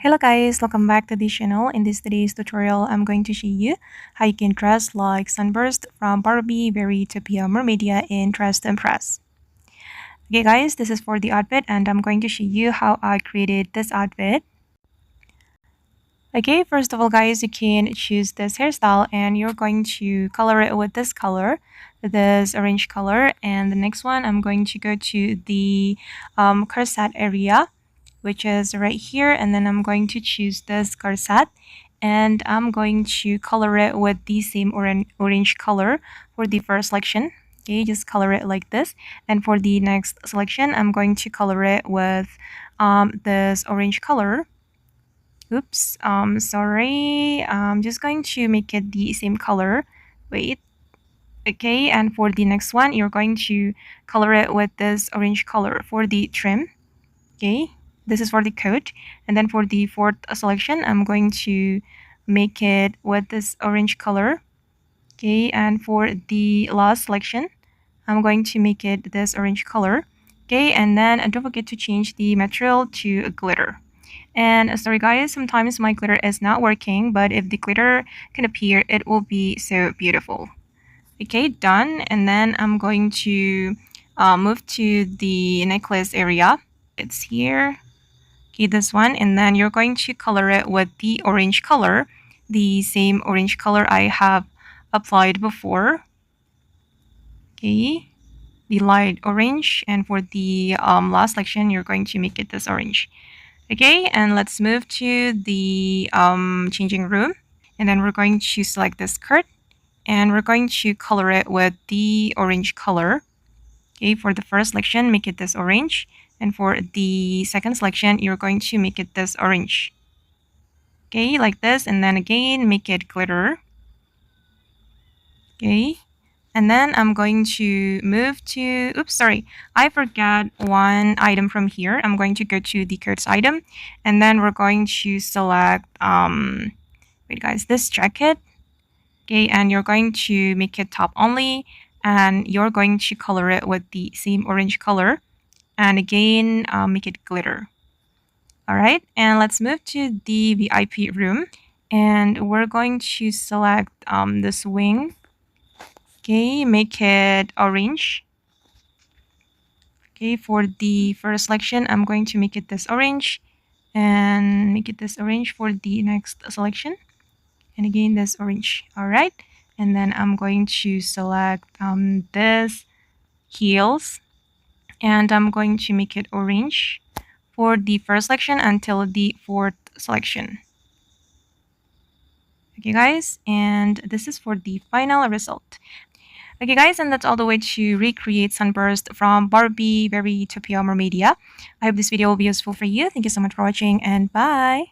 Hello guys, welcome back to this channel. In this today's tutorial, I'm going to show you how you can dress like Sunburst from Barbie Fairytopia Mermaidia in Dress to Impress. Okay guys, this is for the outfit and I'm going to show you how I created this outfit. Okay, first of all guys, you can choose this hairstyle and you're going to color it with this color, this orange color. And the next one, I'm going to go to the corset area, which is right here, and then I'm going to choose this corset and I'm going to color it with the same orange color for the first selection. Okay, just color it like this. And for the next selection, I'm going to color it with this orange color. Oops, sorry. I'm just going to make it the same color. Wait. Okay, and for the next one, you're going to color it with this orange color for the trim. Okay, this is for the coat. And then for the fourth selection, I'm going to make it with this orange color. Okay, and for the last selection, I'm going to make it this orange color. Okay, and then don't forget to change the material to glitter. And sorry guys, sometimes my glitter is not working, but if the glitter can appear, it will be so beautiful. Okay, done. And then I'm going to move to the necklace area. It's here. Okay, this one. And then you're going to color it with the orange color, the same orange color I have applied before. Okay, the light orange. And for the last section, you're going to make it this orange. Okay, and let's move to the changing room. And then we're going to select this skirt and we're going to color it with the orange color. Okay, for the first selection, make it this orange. And for the second selection, you're going to make it this orange. Okay, like this. And then again, make it glitter. Okay. And then I'm going to move to, oops, sorry, I forgot one item from here. I'm going to go to the coats item. And then we're going to select, wait guys, this jacket. Okay, and you're going to make it top only. And you're going to color it with the same orange color. And again, make it glitter. All right, and let's move to the VIP room. And we're going to select this wing. Okay, make it orange. Okay, for the first selection, I'm going to make it this orange. And make it this orange for the next selection. And again, this orange. All right, and then I'm going to select this heels. And I'm going to make it orange for the first selection until the fourth selection. Okay guys, and this is for the final result. Okay guys, and that's all the way to recreate Sunburst from Barbie Fairytopia Mermaidia. I hope this video will be useful for you. Thank you so much for watching and bye!